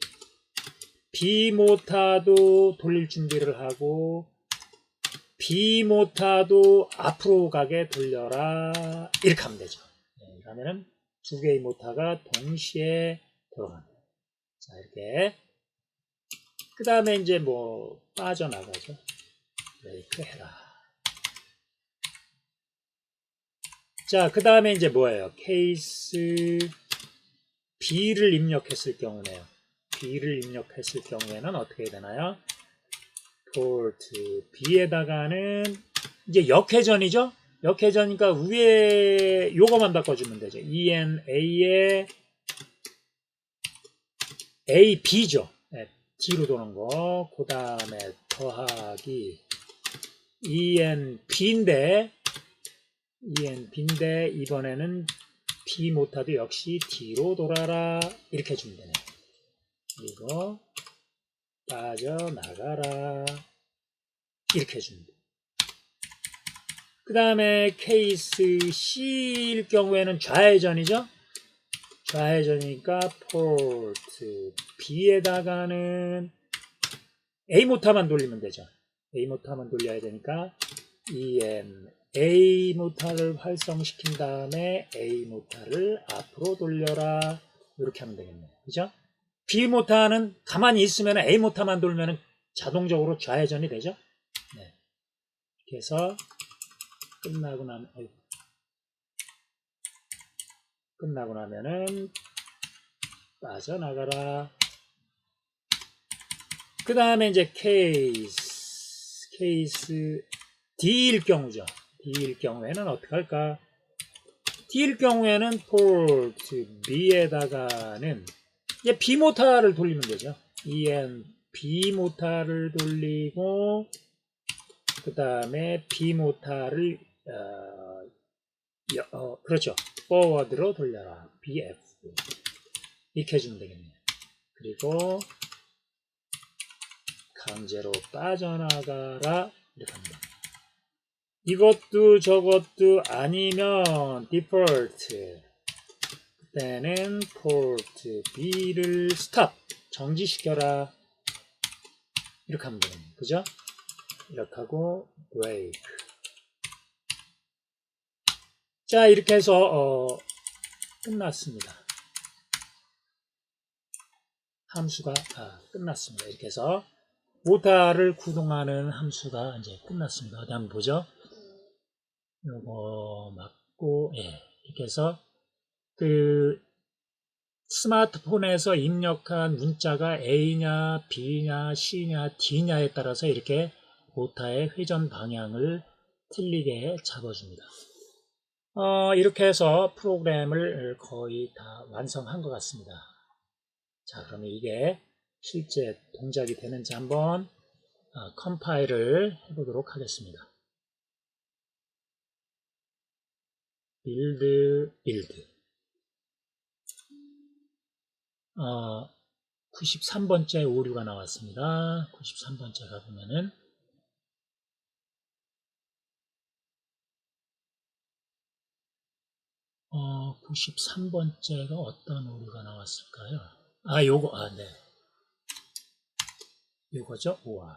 [SPEAKER 1] B 모터도 돌릴 준비를 하고 B 모터도 앞으로 가게 돌려라 이렇게 하면 되죠. 그러면은 두 개의 모터가 동시에 돌아갑니다. 자, 이렇게 그 다음에 이제 뭐 빠져나가죠. 이렇게 해라. 자, 그 다음에 이제 뭐예요? 케이스 B를 입력했을 경우네요. B를 입력했을 경우에는 어떻게 해야 되나요? 포트 B에다가는 이제 역회전이죠? 역회전이니까 위에 요거만 바꿔주면 되죠. ENA에 A, B죠. 네, D로 도는 거. 그 다음에 더하기 ENB인데 이번에는 B 모타도 역시 D로 돌아라. 이렇게 해주면 되네. 그리고 빠져나가라. 이렇게 해주면 돼. 그 다음에 케이스 C일 경우에는 좌회전이죠. 좌회전이니까 포트 B에다가는 A 모타만 돌리면 되죠. A 모타만 돌려야 되니까 A 모타를 활성시킨 다음에 A 모타를 앞으로 돌려라. 이렇게 하면 되겠네요. 그죠? B 모타는 가만히 있으면 A 모타만 돌면 자동적으로 좌회전이 되죠. 네. 이렇게 해서 끝나고 나면은 빠져나가라. 그 다음에 이제 케이스 D일 경우죠. D일 경우에는 어떻게 할까? D일 경우에는 포트 B에다가는 이제 B 모타를 돌리면 되죠. B 모타를 돌리고 그 다음에 B 모타를 그렇죠. forward로 돌려라. BF 이렇게 해주면 되겠네요. 그리고 강제로 빠져나가라. 이렇게 합니다. 이것도 저것도 아니면 default 그때는 port B를 stop 정지시켜라. 이렇게 하면 되겠네요. 그죠? 이렇게 하고 break. 자, 이렇게 해서 끝났습니다. 함수가 끝났습니다. 이렇게 해서 모타를 구동하는 함수가 이제 끝났습니다. 어디 한번 보죠. 요거 맞고, 예. 이렇게 해서 그 스마트폰에서 입력한 문자가 A냐, B냐, C냐, D냐에 따라서 이렇게 모타의 회전 방향을 틀리게 잡아줍니다. 이렇게 해서 프로그램을 거의 다 완성한 것 같습니다. 자, 그러면 이게 실제 동작이 되는지 한번 컴파일을 해보도록 하겠습니다. 빌드 93번째 오류가 나왔습니다. 93번째 가보면은 93번째가 어떤 오류가 나왔을까요? 네. 요거죠? 우와.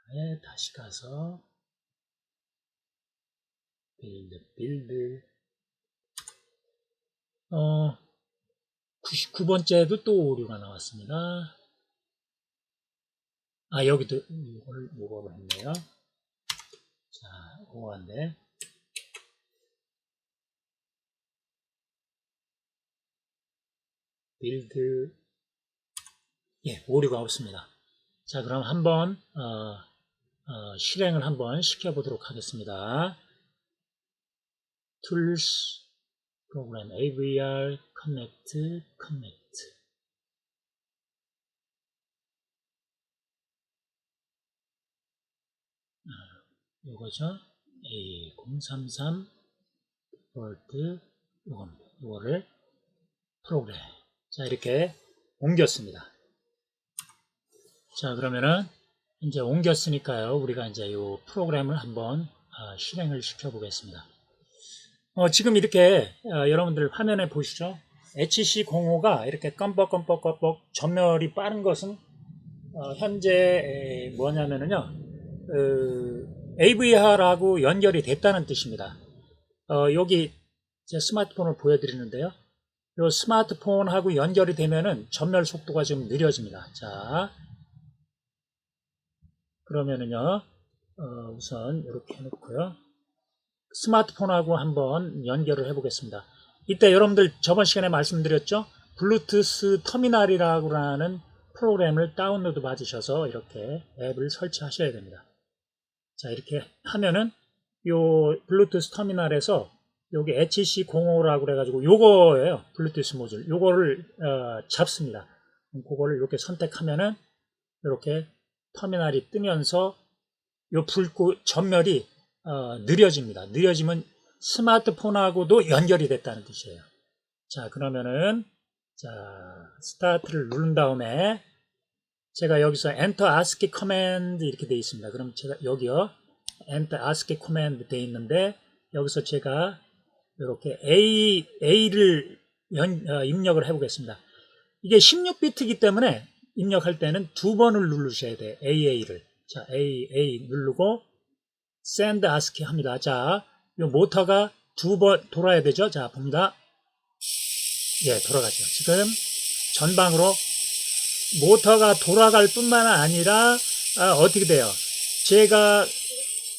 [SPEAKER 1] 네, 다시 가서 빌드 99번째도 또 오류가 나왔습니다. 여기도 요거를 했네요. 자, 오한데 빌드 오류가 없습니다. 자, 그럼 한번 실행을 한번 시켜보도록 하겠습니다. Tools, 프로그램 AVR, Connect. 요거죠. A033 볼트 요거를 프로그램. 자, 이렇게 옮겼습니다. 자, 그러면은 이제 옮겼으니까요. 우리가 이제 요 프로그램을 한번 실행을 시켜 보겠습니다. 지금 이렇게 여러분들 화면에 보시죠. HC05가 이렇게 껌뻑 전멸이 빠른 것은 현재 뭐냐면은요. AVR하고 연결이 됐다는 뜻입니다. 여기 제 스마트폰을 보여드리는데요. 이 스마트폰하고 연결이 되면은 전멸 속도가 좀 느려집니다. 자, 그러면은요, 우선 이렇게 해놓고요. 스마트폰하고 한번 연결을 해보겠습니다. 이때 여러분들 저번 시간에 말씀드렸죠? 블루투스 터미널이라고 하는 프로그램을 다운로드 받으셔서 이렇게 앱을 설치하셔야 됩니다. 자, 이렇게 하면은 요 블루투스 터미널에서 여기 HC05라고 그래가지고 요거예요. 블루투스 모듈. 요거를 잡습니다. 그거를 이렇게 선택하면은 이렇게 터미널이 뜨면서 요 불꽃 전멸이 느려집니다. 느려지면 스마트폰하고도 연결이 됐다는 뜻이에요. 자, 그러면은 자, 스타트를 누른 다음에 제가 여기서 Enter ASCII Command 이렇게 되어 있습니다. 그럼 제가 여기요 Enter ASCII Command 되어 있는데 여기서 제가 이렇게 A를 입력을 해보겠습니다. 이게 16비트이기 때문에 입력할 때는 두 번을 누르셔야 돼요. AA를. 자, AA 누르고 Send ASCII 합니다. 자, 이 모터가 두 번 돌아야 되죠. 자, 봅니다. 예, 돌아가죠. 지금 전방으로 모터가 돌아갈 뿐만 아니라 어떻게 돼요? 제가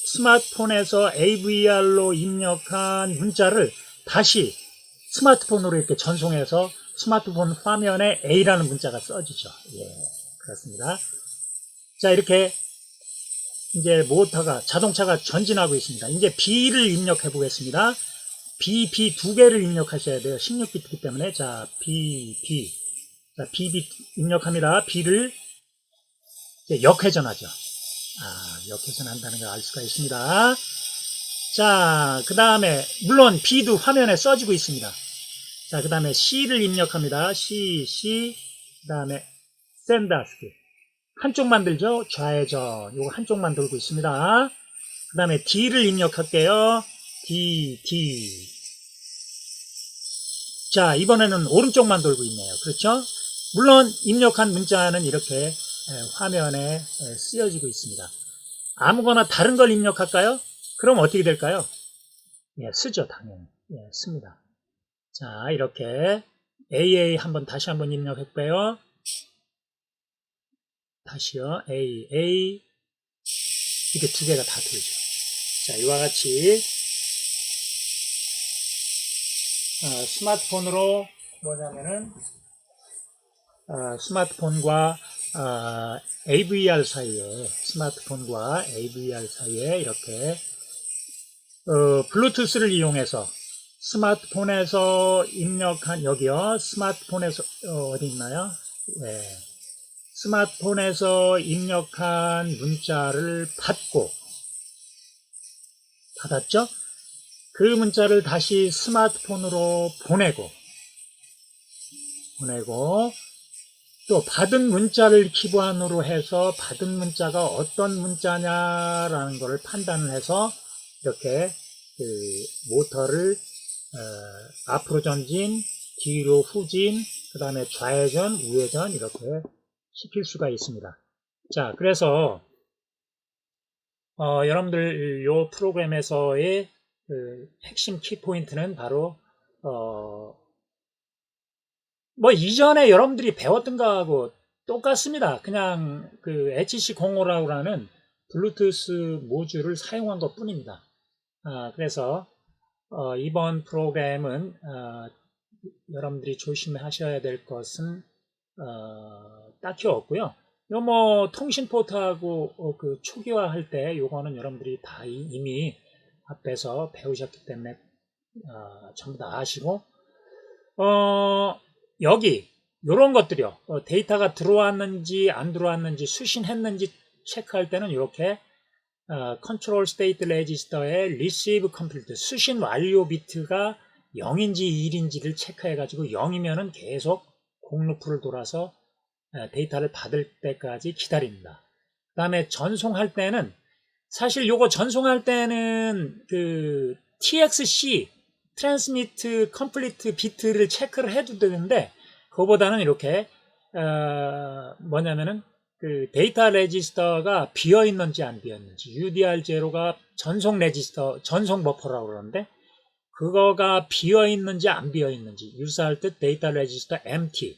[SPEAKER 1] 스마트폰에서 AVR로 입력한 문자를 다시 스마트폰으로 이렇게 전송해서 스마트폰 화면에 A라는 문자가 써지죠. 예, 그렇습니다. 자, 이렇게 이제 모터가 자동차가 전진하고 있습니다. 이제 B를 입력해 보겠습니다. B 두 개를 입력하셔야 돼요. 16비트이기 때문에. 자, B. 자, B 입력합니다. B를 이제 역회전하죠. 역회전한다는 걸 알 수가 있습니다. 자, 그 다음에 물론 B도 화면에 써지고 있습니다. 자, 그 다음에 C를 입력합니다. C, 그 다음에 Send ASCII. 한쪽만 들죠? 좌회전. 요거 한쪽만 돌고 있습니다. 그 다음에 D를 입력할게요. D. 자, 이번에는 오른쪽만 돌고 있네요. 그렇죠? 물론 입력한 문자는 이렇게 화면에 쓰여지고 있습니다. 아무거나 다른 걸 입력할까요? 그럼 어떻게 될까요? 예, 쓰죠, 당연히. 예, 씁니다. 자, 이렇게 AA 다시 한번 입력할게요. 다시요. AA 이게 두 개가 다 돌죠. 자, 이와 같이 스마트폰으로 뭐냐면은 스마트폰과 AVR 사이에 이렇게 블루투스를 이용해서 스마트폰에서 입력한 여기요. 스마트폰에서 어디 있나요? 네. 스마트폰에서 입력한 문자를 받았죠? 그 문자를 다시 스마트폰으로 보내고 또 받은 문자를 기반으로 해서 받은 문자가 어떤 문자냐라는 것을 판단을 해서 이렇게 그 모터를 앞으로 전진, 뒤로 후진, 그 다음에 좌회전, 우회전 이렇게 시킬 수가 있습니다. 자, 그래서 여러분들 이 프로그램에서의 그 핵심 키포인트는 바로 뭐 이전에 여러분들이 배웠던 거하고 똑같습니다. 그냥 그 HC05라고 하는 블루투스 모듈을 사용한 것 뿐입니다. 그래서 이번 프로그램은 여러분들이 조심하셔야 될 것은 딱히 없고요. 요 뭐 통신 포트하고 그 초기화할 때 요거는 여러분들이 다 이미 앞에서 배우셨기 때문에 전부 다 아시고 여기 요런 것들이요. 데이터가 들어왔는지 안 들어왔는지 수신했는지 체크할 때는 이렇게 컨트롤 스테이트 레지스터의 receive complete 수신 완료 비트가 0인지 1인지를 체크해 가지고 0이면은 계속 공루프를 돌아서 데이터를 받을 때까지 기다립니다. 그 다음에 전송할 때는 사실 요거 전송할 때는 그 TXC 트랜스미트 컴플리트 비트를 체크를 해도 되는데 그거보다는 이렇게 뭐냐면은 그 데이터 레지스터가 비어 있는지 안 비어 있는지 UDR0가 전송 레지스터 전송 버퍼라고 그러는데 그거가 비어 있는지 안 비어 있는지 유사할 때 데이터 레지스터 empty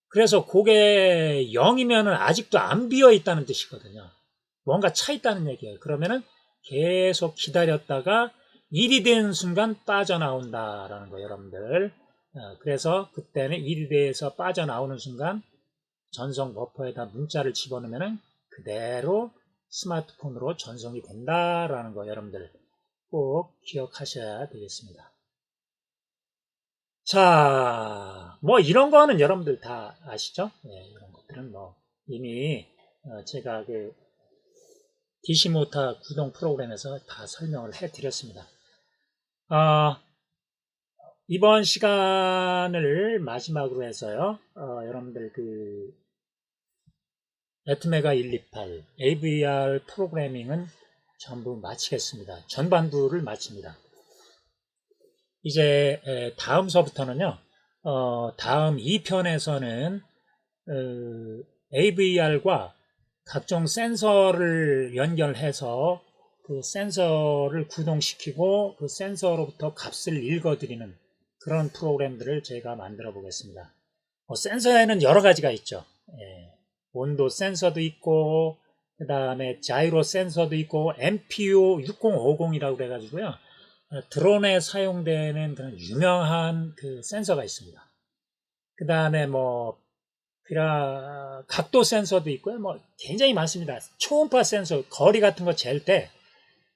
[SPEAKER 1] 그래서 그게 0이면은 아직도 안 비어 있다는 뜻이거든요. 뭔가 차 있다는 얘기예요. 그러면은 계속 기다렸다가 1이 되는 순간 빠져나온다라는 거예요, 여러분들. 그래서 그때는 1이 돼서 빠져나오는 순간 전송 버퍼에다 문자를 집어넣으면은 그대로 스마트폰으로 전송이 된다라는 거예요, 여러분들. 꼭 기억하셔야 되겠습니다. 자, 뭐 이런 거는 여러분들 다 아시죠? 네, 이런 것들은 뭐 이미 제가 그 DC 모터 구동 프로그램에서 다 설명을 해 드렸습니다. 이번 시간을 마지막으로 해서요, 여러분들 그 애트메가 128 AVR 프로그래밍은 전부 마치겠습니다. 전반부를 마칩니다. 이제 다음서부터는요, 다음 2편에서는 AVR과 각종 센서를 연결해서 그 센서를 구동시키고 그 센서로부터 값을 읽어드리는 그런 프로그램들을 제가 만들어 보겠습니다. 센서에는 여러 가지가 있죠. 온도 센서도 있고, 그 다음에 자이로 센서도 있고, MPU 6050이라고 그래가지고요. 드론에 사용되는 그런 유명한 그 센서가 있습니다. 그 다음에 뭐, 각도 센서도 있고요. 뭐, 굉장히 많습니다. 초음파 센서, 거리 같은 거 잴 때,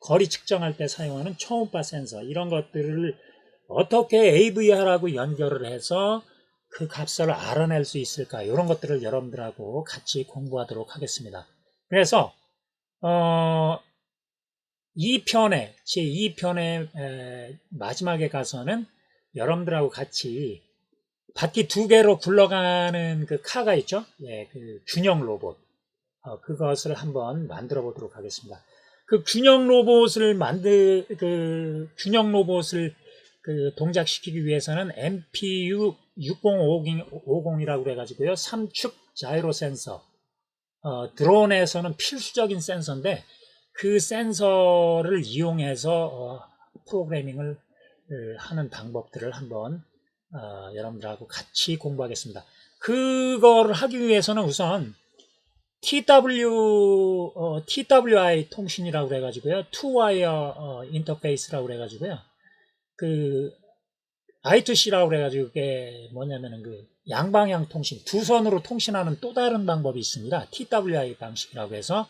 [SPEAKER 1] 거리 측정할 때 사용하는 초음파 센서, 이런 것들을 어떻게 AVR하고 연결을 해서 그 값을 알아낼 수 있을까? 이런 것들을 여러분들하고 같이 공부하도록 하겠습니다. 그래서, 2편에, 제2편의 마지막에 가서는 여러분들하고 같이 바퀴 2개로 굴러가는 그 카가 있죠? 예, 그 균형 로봇. 그것을 한번 만들어 보도록 하겠습니다. 그 균형 로봇을 그 동작시키기 위해서는 MPU 6050이라고 그래가지고요. 3축 자이로 센서. 드론에서는 필수적인 센서인데, 그 센서를 이용해서 프로그래밍을 하는 방법들을 한번 여러분들하고 같이 공부하겠습니다. 그걸 하기 위해서는 우선 TWI 통신이라고 그래가지고요. 투와이어 인터페이스라고 그래가지고요. 그 I2C라고 그래가지고 그게 뭐냐면은 그 양방향 통신, 두 선으로 통신하는 또 다른 방법이 있습니다. TWI 방식이라고 해서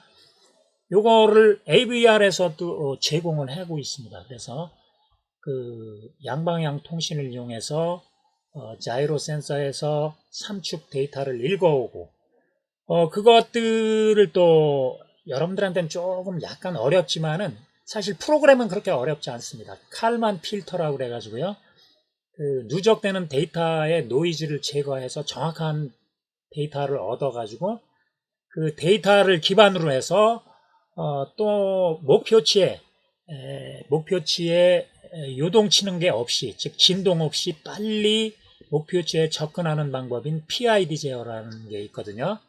[SPEAKER 1] 요거를 AVR에서도 제공을 하고 있습니다. 그래서 그 양방향 통신을 이용해서 자이로 센서에서 3축 데이터를 읽어오고 그것들을 또 여러분들한테는 조금 약간 어렵지만은 사실 프로그램은 그렇게 어렵지 않습니다. 칼만 필터라고 그래가지고요. 그 누적되는 데이터의 노이즈를 제거해서 정확한 데이터를 얻어가지고 그 데이터를 기반으로 해서 또 목표치에 요동치는 게 없이, 즉 진동 없이 빨리 목표치에 접근하는 방법인 PID 제어라는 게 있거든요.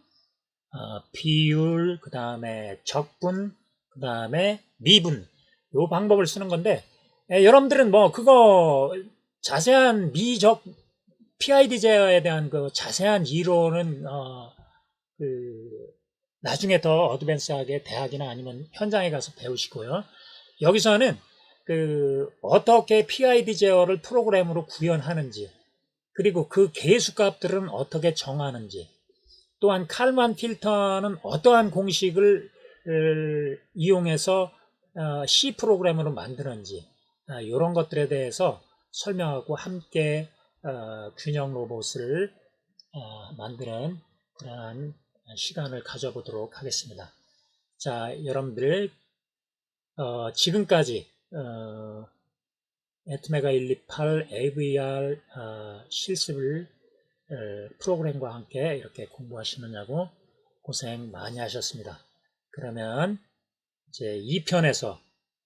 [SPEAKER 1] 비율, 그 다음에 적분, 그 다음에 미분, 요 방법을 쓰는 건데, 여러분들은 뭐 그거 자세한 PID 제어에 대한 그 자세한 이론은 나중에 더 어드밴스하게 대학이나 아니면 현장에 가서 배우시고요. 여기서는 어떻게 PID 제어를 프로그램으로 구현하는지, 그리고 그 계수값들은 어떻게 정하는지, 또한 칼만 필터는 어떠한 공식을 이용해서 C 프로그램으로 만드는지, 이런 것들에 대해서 설명하고 함께 균형 로봇을 만드는 그러한 시간을 가져보도록 하겠습니다. 자, 여러분들 지금까지 애트메가 128 AVR 실습을 프로그램과 함께 이렇게 공부하시느냐고 고생 많이 하셨습니다. 그러면 이제 2편에서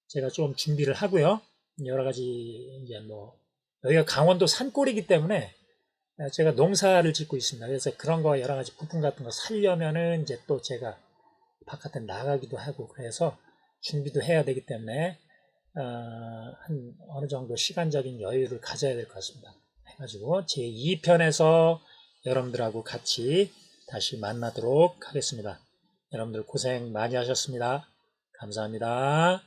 [SPEAKER 1] 제가 좀 준비를 하고요. 여러 가지 이제 뭐 여기가 강원도 산골이기 때문에 제가 농사를 짓고 있습니다. 그래서 그런 거 여러 가지 부품 같은 거 살려면은 이제 또 제가 바깥에 나가기도 하고 그래서 준비도 해야 되기 때문에 한 어느 정도 시간적인 여유를 가져야 될 것 같습니다. 해가지고 제 2편에서 여러분들하고 같이 다시 만나도록 하겠습니다. 여러분들 고생 많이 하셨습니다. 감사합니다.